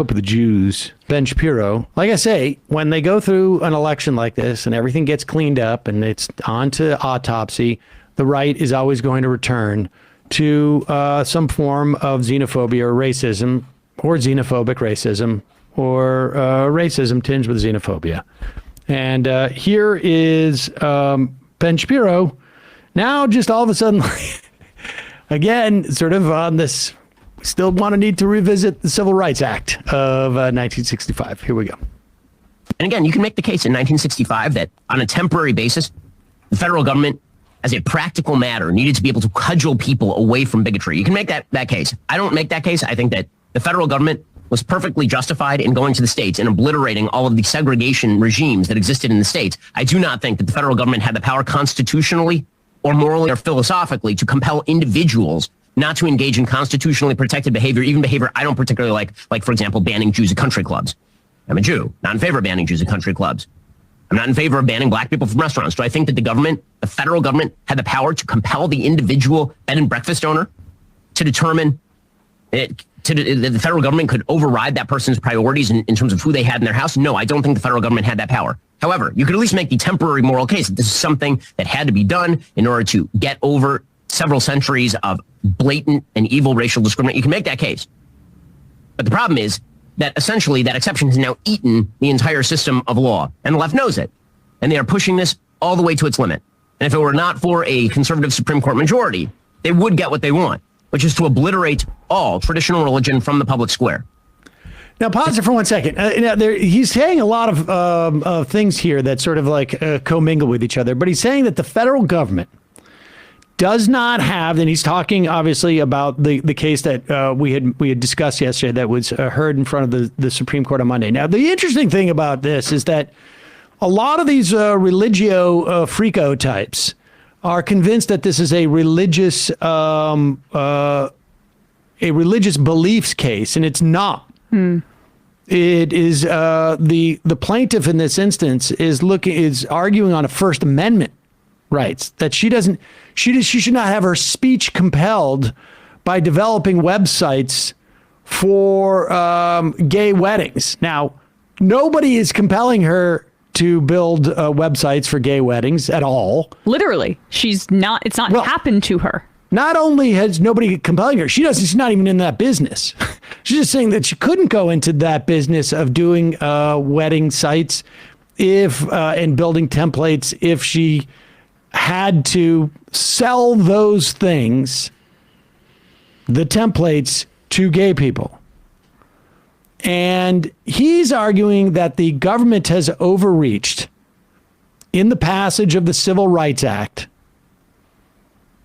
put with the Jews, Ben Shapiro, like I say, when they go through an election like this and everything gets cleaned up and it's on to autopsy, the right is always going to return to some form of xenophobia or racism, or xenophobic racism, or racism tinged with xenophobia. And here is Ben Shapiro, now just all of a sudden, again, sort of on this, still need to revisit the Civil Rights Act of 1965. Here we go. And again, you can make the case in 1965 that on a temporary basis, the federal government, as a practical matter, needed to be able to cudgel people away from bigotry. You can make that case. I don't make that case. I think that the federal government was perfectly justified in going to the states and obliterating all of the segregation regimes that existed in the states. I do not think that the federal government had the power constitutionally or morally or philosophically to compel individuals not to engage in constitutionally protected behavior, even behavior I don't particularly like, for example, banning Jews at country clubs. I'm a Jew, not in favor of banning Jews at country clubs. I'm not in favor of banning black people from restaurants. Do I think that the federal government, had the power to compel the individual bed and breakfast owner to determine the federal government could override that person's priorities in terms of who they had in their house? No, I don't think the federal government had that power. However, you could at least make the temporary moral case that this is something that had to be done in order to get over several centuries of blatant and evil racial discrimination. You can make that case. But the problem is that essentially that exception has now eaten the entire system of law, and the left knows it. And they are pushing this all the way to its limit. And if it were not for a conservative Supreme Court majority, they would get what they want, which is to obliterate all traditional religion from the public square. Now, pause it for 1 second. He's saying a lot of things here that sort of like commingle with each other, but he's saying that the federal government does not have, and he's talking obviously about the case that we had discussed yesterday that was heard in front of the Supreme Court on Monday. Now, the interesting thing about this is that a lot of these religio freako types are convinced that this is a religious beliefs case, and it's not. It is the plaintiff in this instance is arguing on a First Amendment rights that she should not have her speech compelled by developing websites for gay weddings. Now, nobody is compelling her to build websites for gay weddings at all. Literally, it's not happened to her. Not only has nobody compelling her, she's not even in that business. She's just saying that she couldn't go into that business of doing wedding sites and building templates if she had to sell those things, the templates, to gay people. And he's arguing that the government has overreached in the passage of the Civil Rights Act,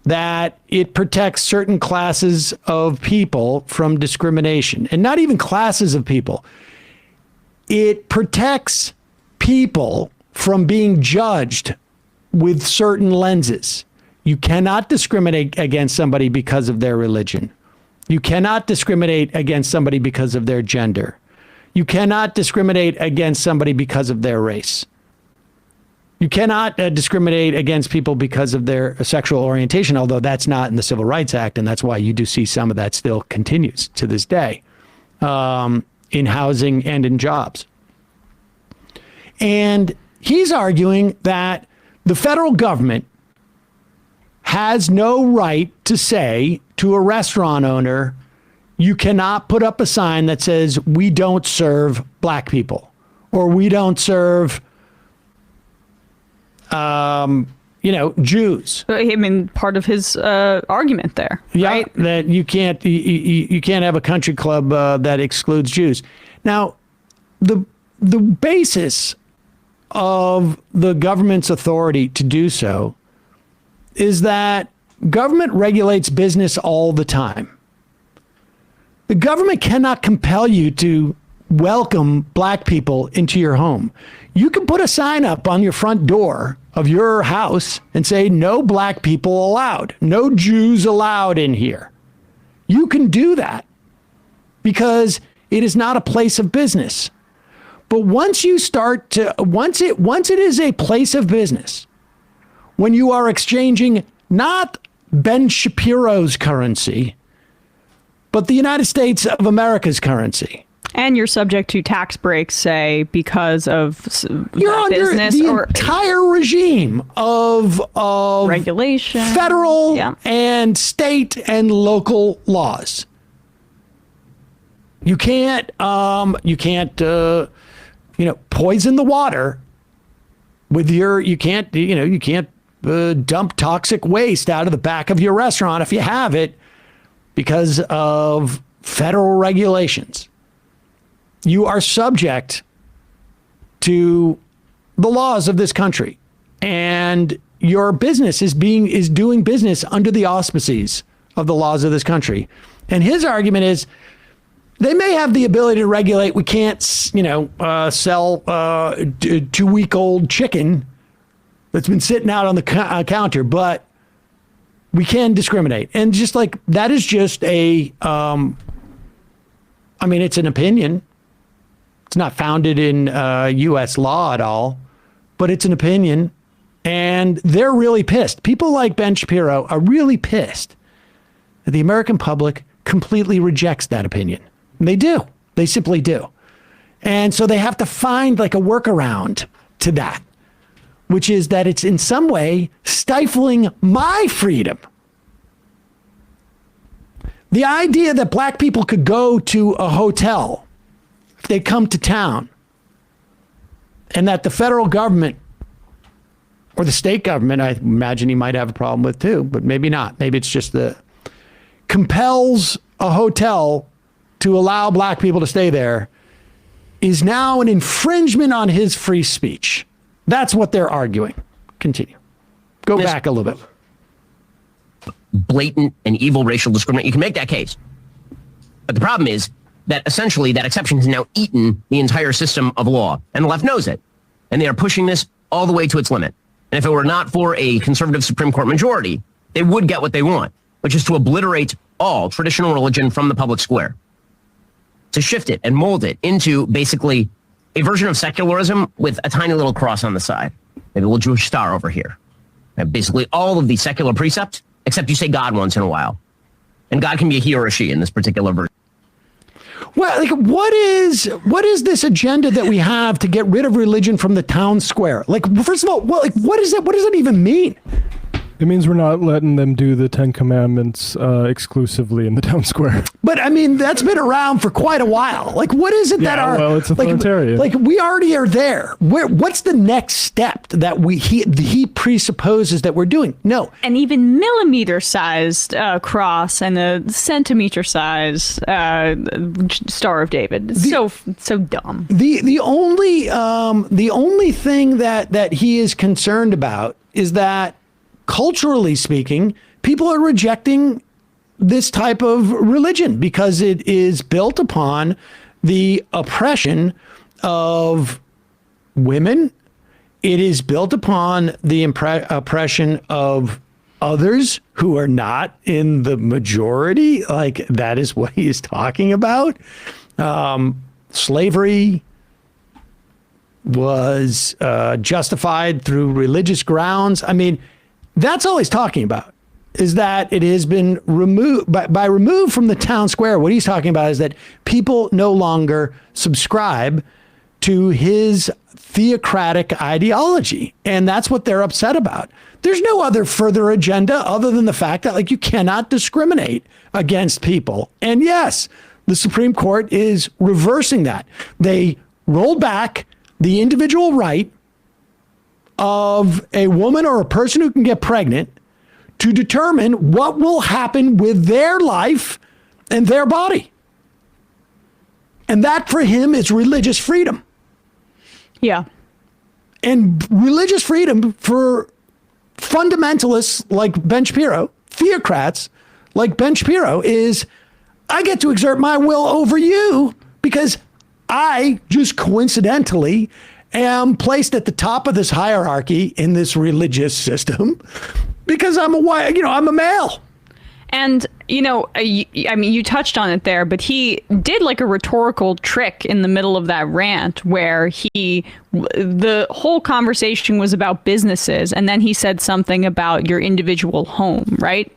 that it protects certain classes of people from discrimination, and not even classes of people. It protects people from being judged with certain lenses. You cannot discriminate against somebody because of their religion. You cannot discriminate against somebody because of their gender. You cannot discriminate against somebody because of their race. You cannot discriminate against people because of their sexual orientation, although that's not in the Civil Rights Act, and that's why you do see some of that still continues to this day in housing and in jobs. And he's arguing that the federal government has no right to say to a restaurant owner, you cannot put up a sign that says, we don't serve black people, or we don't serve Jews. I mean, part of his argument there, right? That you can't have a country club that excludes Jews. Now, the basis of the government's authority to do so is that government regulates business all the time. The government cannot compel you to welcome black people into your home. You can put a sign up on your front door of your house and say, no black people allowed, no Jews allowed in here. You can do that because it is not a place of business. But once it is a place of business, when you are exchanging not Ben Shapiro's currency, but the United States of America's currency. And you're subject to tax breaks, say, because of you're under business the or entire regime of regulation, federal and state and local laws. You can't poison the water with you can't dump toxic waste out of the back of your restaurant if you have it because of federal regulations. You are subject to the laws of this country, and your business is doing business under the auspices of the laws of this country. And his argument is they may have the ability to regulate. We can't, sell 2-week-old chicken that's been sitting out on the counter, but we can discriminate. And just like that is just it's an opinion. It's not founded in U.S. law at all, but it's an opinion. And they're really pissed. People like Ben Shapiro are really pissed that the American public completely rejects that opinion. And they do. They simply do. And so they have to find like a workaround to that, which is that it's in some way stifling my freedom. The idea that black people could go to a hotel if they come to town, and that the federal government or the state government, I imagine he might have a problem with too, but maybe not. Maybe it's just compels a hotel to allow black people to stay there is now an infringement on his free speech. That's what they're arguing. Continue. Go back a little bit. Blatant and evil racial discrimination. You can make that case. But the problem is that essentially that exception has now eaten the entire system of law. And the left knows it. And they are pushing this all the way to its limit. And if it were not for a conservative Supreme Court majority, they would get what they want, which is to obliterate all traditional religion from the public square. To shift it and mold it into basically a version of secularism with a tiny little cross on the side. Maybe a little Jewish star over here. And basically all of the secular precepts, except you say God once in a while. And God can be a he or a she in this particular version. Well, like, what is this agenda that we have to get rid of religion from the town square? Like, first of all, what is that? What does that even mean? It means we're not letting them do the 10 Commandments exclusively in the town square. But I mean, that's been around for quite a while. Like, what is it that are? Well, it's authoritarian. Like we already are there. What's the next step that he presupposes that we're doing? No, an even millimeter-sized cross and a centimeter-sized Star of David. So dumb. The only thing that he is concerned about is that, culturally speaking, people are rejecting this type of religion because it is built upon the oppression of women. It is built upon the oppression of others who are not in the majority. Like, that is what he is talking about. Slavery was justified through religious grounds. I mean, that's all he's talking about, is that it has been removed removed from the town square. What he's talking about is that people no longer subscribe to his theocratic ideology. And that's what they're upset about. There's no other further agenda other than the fact that, like, you cannot discriminate against people. And yes, the Supreme Court is reversing that. They rolled back the individual right of a woman or a person who can get pregnant to determine what will happen with their life and their body. And that for him is religious freedom. Yeah. And religious freedom for fundamentalists like Ben Shapiro, theocrats like Ben Shapiro, is I get to exert my will over you because I just coincidentally am placed at the top of this hierarchy in this religious system because I'm a male. And, I mean, you touched on it there, but he did like a rhetorical trick in the middle of that rant where the whole conversation was about businesses. And then he said something about your individual home, right?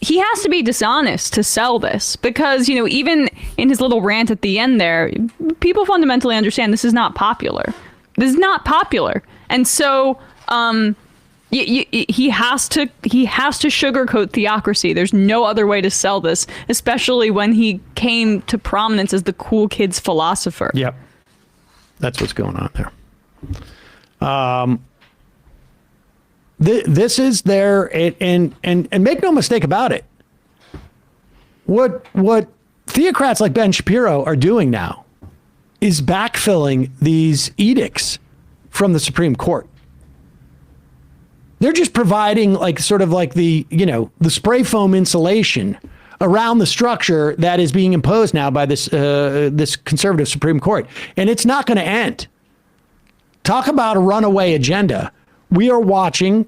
he has to be dishonest to sell this, because, even in his little rant at the end there, people fundamentally understand this is not popular. This is not popular. And so he has to sugarcoat theocracy. There's no other way to sell this, especially when he came to prominence as the cool kids philosopher. Yep. That's what's going on there. This is their, and make no mistake about it. What theocrats like Ben Shapiro are doing now is backfilling these edicts from the Supreme Court. They're just providing the spray foam insulation around the structure that is being imposed now by this conservative Supreme Court. And it's not going to end. Talk about a runaway agenda. We are watching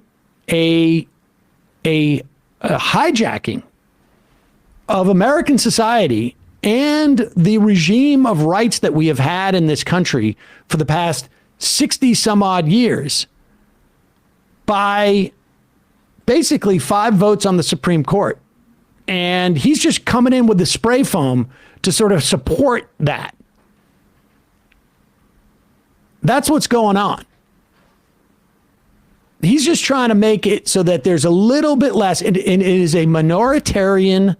a hijacking of American society and the regime of rights that we have had in this country for the past 60 some odd years by basically 5 votes on the Supreme Court. And he's just coming in with the spray foam to sort of support that. That's what's going on. He's just trying to make it so that there's a little bit less, and it is a minoritarian,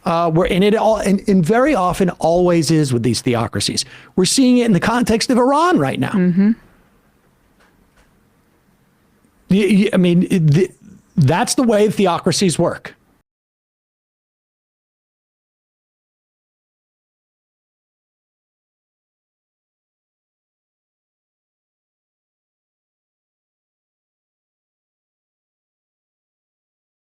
and very often always is with these theocracies. We're seeing it in the context of Iran right now. Mm-hmm. I mean, that's the way theocracies work.